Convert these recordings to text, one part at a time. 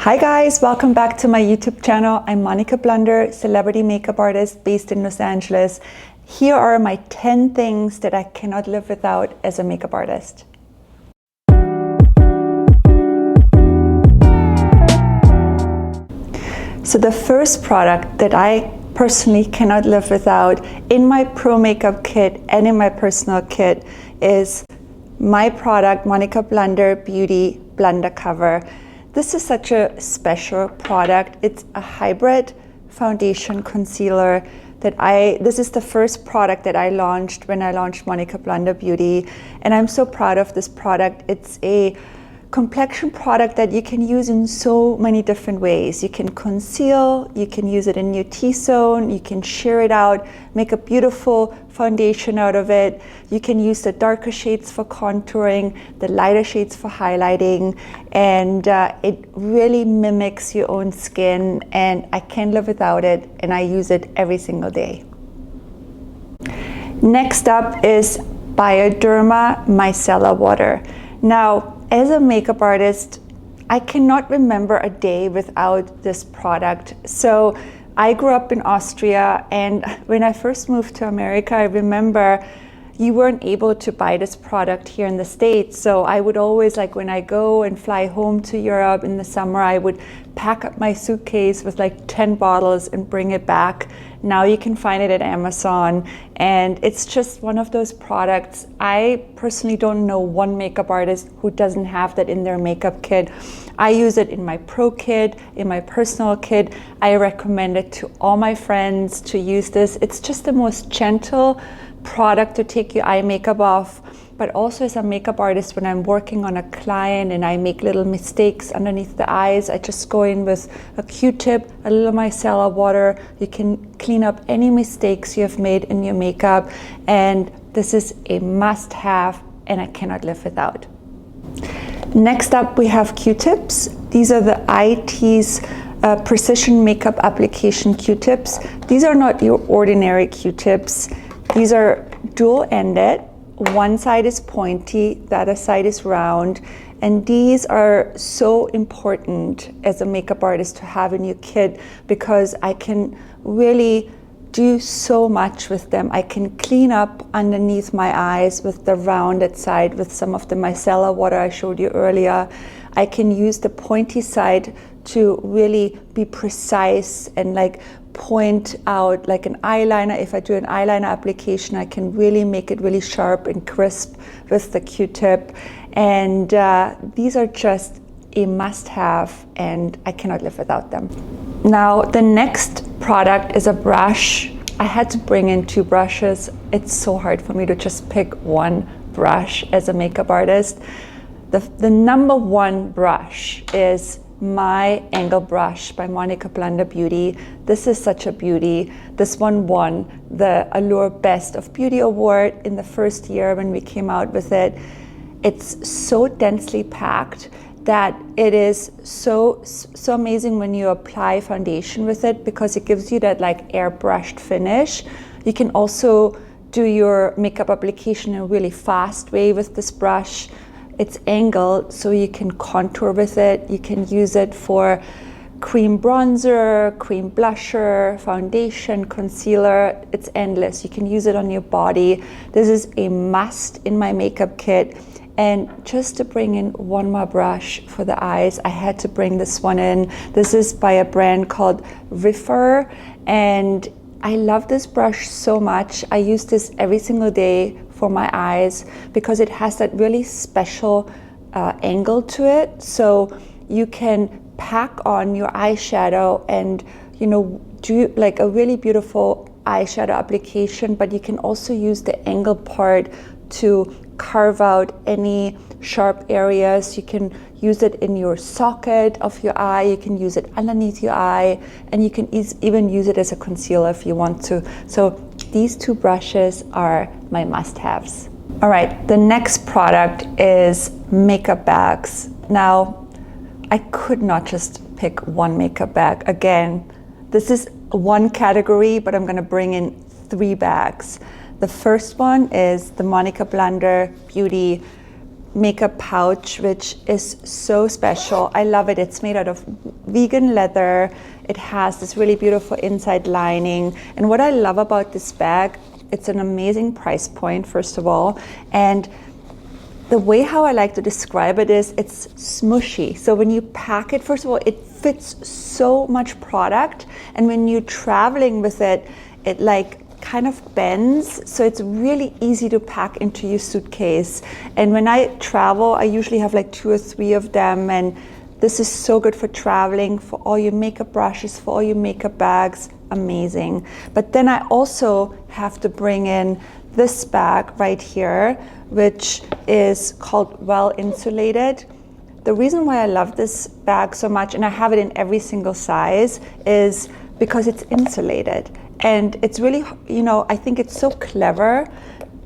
Hi guys, welcome back to my YouTube channel. I'm Monika Blunder, celebrity makeup artist based in Los Angeles. Here are my 10 things that I cannot live without as a makeup artist. So the first product that I personally cannot live without in my pro makeup kit and in my personal kit is my product, Monika Blunder Beauty Blender Cover. This is such a special product. It's a hybrid foundation concealer that this is the first product that I launched when I launched Monika Blunder Beauty, and I'm so proud of this product. It's a complexion product that you can use in so many different ways. You can conceal, you can use it in your T-zone, you can sheer it out, make a beautiful foundation out of it. You can use the darker shades for contouring, the lighter shades for highlighting, and it really mimics your own skin, and I can't live without it, and I use it every single day. Next up is Bioderma Micellar water. Now, as a makeup artist, I cannot remember a day without this product. So I grew up in Austria, and when I first moved to America, I remember you weren't able to buy this product here in the States. So I would always, like when I go and fly home to Europe in the summer, I would pack up my suitcase with like 10 bottles and bring it back. Now you can find it at Amazon, and it's just one of those products. I personally don't know one makeup artist who doesn't have that in their makeup kit. I use it in my pro kit, in my personal kit. I recommend it to all my friends to use this. It's just the most gentle product to take your eye makeup off, but also as a makeup artist, when I'm working on a client and I make little mistakes underneath the eyes, I just go in with a Q-tip, a little micellar water. You can clean up any mistakes you have made in your makeup, and this is a must-have, and I cannot live without. Next up, we have Q-tips. These are the IT's precision makeup application Q-tips. These are not your ordinary Q-tips. These are dual-ended. One side is pointy, the other side is round, and these are so important as a makeup artist to have in your kit because I can really do so much with them. I can clean up underneath my eyes with the rounded side with some of the micellar water I showed you earlier. I can use the pointy side to really be precise and like point out like an eyeliner. If I do an eyeliner application, I can really make it really sharp and crisp with the Q-tip, and these are just a must-have, and I cannot live without them. Now the next product is a brush. I had to bring in 2 brushes. It's so hard for me to just pick one brush as a makeup artist. The number one brush is my Angle Brush by Monika Blunder Beauty. This is such a beauty. This one won the Allure Best of Beauty Award in the first year when we came out with it. It's so densely packed that it is so amazing when you apply foundation with it because it gives you that like airbrushed finish. You can also do your makeup application in a really fast way with this brush. It's angled so you can contour with it. You can use it for cream bronzer, cream blusher, foundation, concealer. It's endless. You can use it on your body. This is a must in my makeup kit. And just to bring in one more brush for the eyes, I had to bring this one in. This is by a brand called Rephr, and I love this brush so much. I use this every single day for my eyes because it has that really special angle to it. So you can pack on your eyeshadow and, you know, do like a really beautiful eyeshadow application, but you can also use the angle part to carve out any sharp areas. You can use it in your socket of your eye, you can use it underneath your eye, and you can even use it as a concealer if you want to. So these 2 brushes are my must-haves. All right, the next product is makeup bags. Now, I could not just pick one makeup bag. Again, this is one category, but I'm gonna bring in 3 bags. The first one is the Monika Blunder Beauty makeup pouch, which is so special. I love it. It's made out of vegan leather. It has this really beautiful inside lining. And what I love about this bag, it's an amazing price point, first of all. And the way how I like to describe it is it's smushy. So when you pack it, first of all, it fits so much product. And when you're traveling with it, it like kind of bends. So it's really easy to pack into your suitcase. And when I travel, I usually have like 2 or 3 of them. And this is so good for traveling, for all your makeup brushes, for all your makeup bags, amazing. But then I also have to bring in this bag right here, which is called Wellinsulated. The reason why I love this bag so much, and I have it in every single size, is because it's insulated. And it's really, you know, I think it's so clever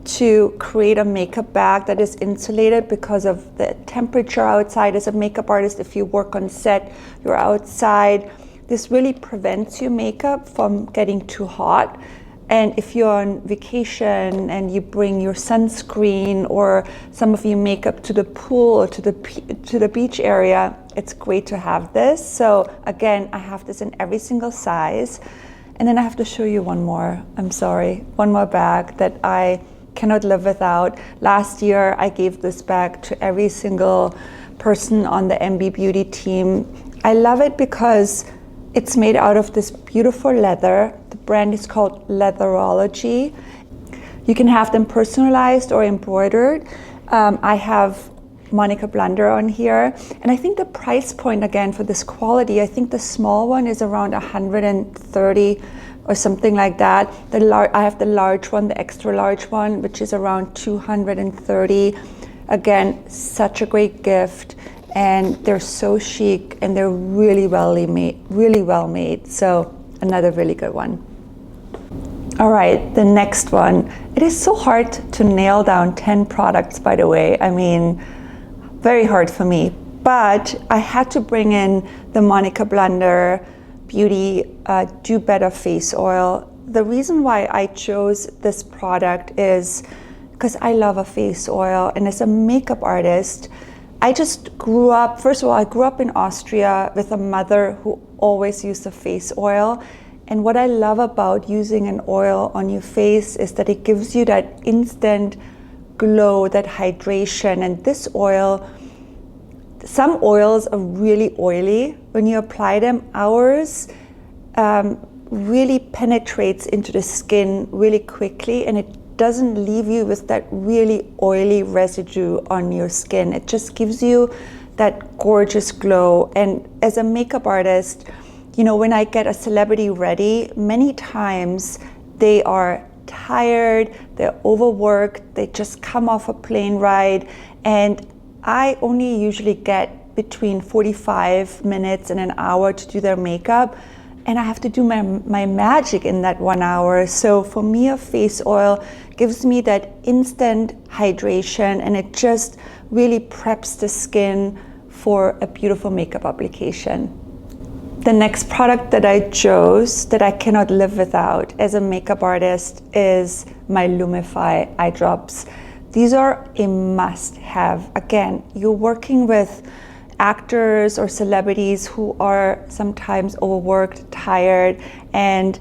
to create a makeup bag that is insulated because of the temperature outside. As a makeup artist, if you work on set, you're outside, this really prevents your makeup from getting too hot. And if you're on vacation and you bring your sunscreen or some of your makeup to the pool or to the beach area, it's great to have this. So again, I have this in every single size. And then I have to show you one more bag that I cannot live without. Last year, I gave this bag to every single person on the MB Beauty team. I love it because it's made out of this beautiful leather. The brand is called Leatherology. You can have them personalized or embroidered. I have Monika Blunder on here. And I think the price point, again, for this quality, I think the small one is around 130 or something like that. I have the large one, the extra large one, which is around 230. Again, such a great gift. And they're so chic and they're really well made. So another really good one. All right, the next one. It is so hard to nail down 10 products, by the way. I mean, very hard for me. But I had to bring in the Monika Blunder Beauty Do Better Face Oil. The reason why I chose this product is because I love a face oil. And as a makeup artist, I just grew up, first of all, I grew up in Austria with a mother who always used a face oil. And what I love about using an oil on your face is that it gives you that instant glow, that hydration. And this oil, some oils are really oily. When you apply them, ours really penetrates into the skin really quickly, and it doesn't leave you with that really oily residue on your skin. It just gives you that gorgeous glow. And as a makeup artist, you know, when I get a celebrity ready, many times they are tired, they're overworked, they just come off a plane ride, and I only usually get between 45 minutes and an hour to do their makeup, and I have to do my magic in that 1 hour. So for me, a face oil gives me that instant hydration, and it just really preps the skin for a beautiful makeup application. The next product that I chose that I cannot live without as a makeup artist is my Lumify eye drops. These are a must-have. Again, you're working with actors or celebrities who are sometimes overworked, tired, and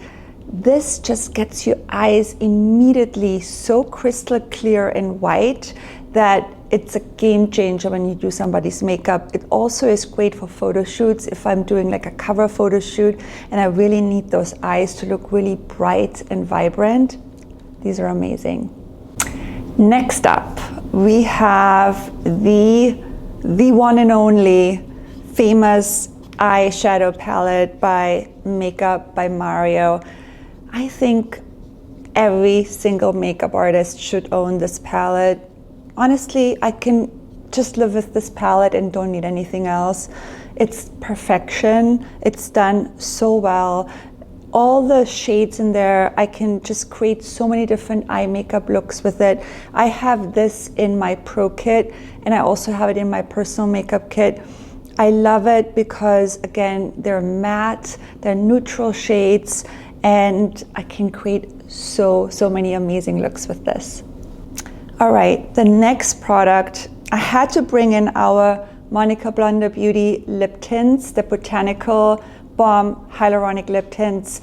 this just gets your eyes immediately so crystal clear and white that it's a game changer when you do somebody's makeup. It also is great for photo shoots if I'm doing like a cover photo shoot and I really need those eyes to look really bright and vibrant. These are amazing. Next up, we have the one and only famous eyeshadow palette by Makeup by Mario. I think every single makeup artist should own this palette. Honestly, I can just live with this palette and don't need anything else. It's perfection. It's done so well. All the shades in there, I can just create so many different eye makeup looks with it. I have this in my pro kit, and I also have it in my personal makeup kit. I love it because, again, they're matte, they're neutral shades, and I can create so many amazing looks with this. All right, the next product, I had to bring in our Monika Blunder Beauty lip tints, the Botanical Balm Hyaluronic Lip Tints.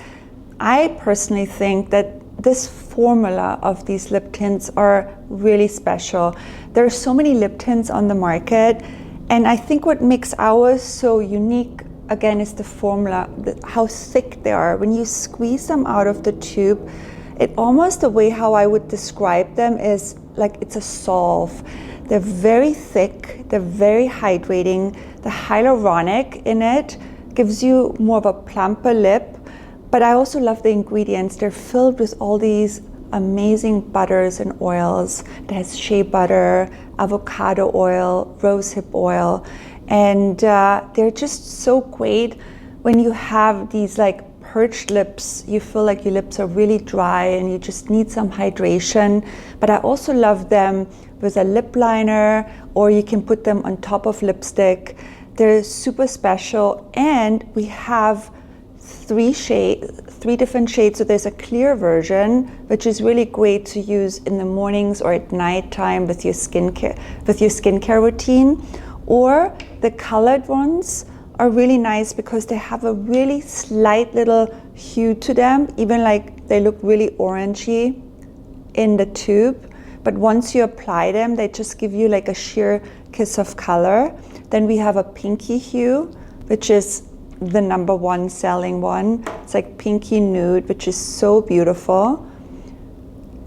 I personally think that this formula of these lip tints are really special. There are so many lip tints on the market, and I think what makes ours so unique, again, is the formula, how thick they are. When you squeeze them out of the tube, it almost, the way how I would describe them is like it's a solve. They're very thick, they're very hydrating. The hyaluronic in it gives you more of a plumper lip, but I also love the ingredients. They're filled with all these amazing butters and oils. It has shea butter, avocado oil, rosehip oil, and they're just so great when you have these like perched lips. You feel like your lips are really dry and you just need some hydration. But I also love them with a lip liner, or you can put them on top of lipstick. They're super special, and we have three different shades. So there's a clear version, which is really great to use in the mornings or at night time with your skincare routine. Or the colored ones are really nice because they have a really slight little hue to them, even like they look really orangey in the tube. But once you apply them, they just give you like a sheer kiss of color. Then we have a pinky hue, which is the #1 selling one. It's like pinky nude, which is so beautiful.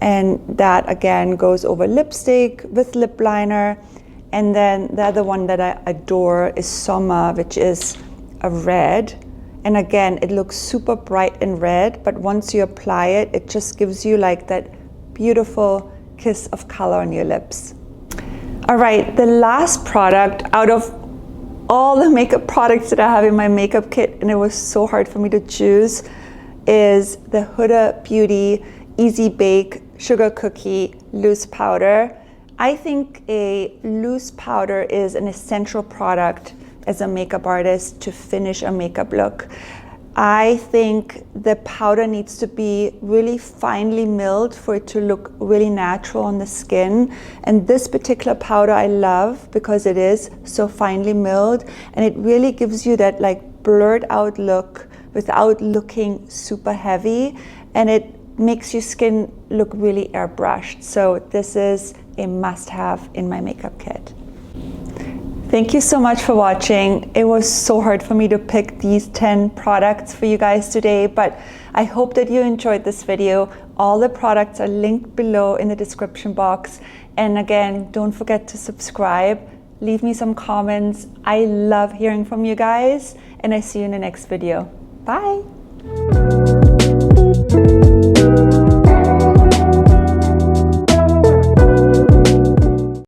And that again goes over lipstick with lip liner. And then the other one that I adore is Summer, which is a red. And again, it looks super bright and red, but once you apply it, it just gives you like that beautiful kiss of color on your lips. All right, the last product out of all the makeup products that I have in my makeup kit, and it was so hard for me to choose, is the HUDA Beauty Easy Bake Sugar Cookie Loose Powder. I think a loose powder is an essential product as a makeup artist to finish a makeup look. I think the powder needs to be really finely milled for it to look really natural on the skin. And this particular powder I love because it is so finely milled, and it really gives you that like blurred out look without looking super heavy, and it makes your skin look really airbrushed. So this is a must-have in my makeup kit. Thank you so much for watching. It was so hard for me to pick these 10 products for you guys today, but I hope that you enjoyed this video. All the products are linked below in the description box. And again, don't forget to subscribe. Leave me some comments. I love hearing from you guys, and I see you in the next video. Bye.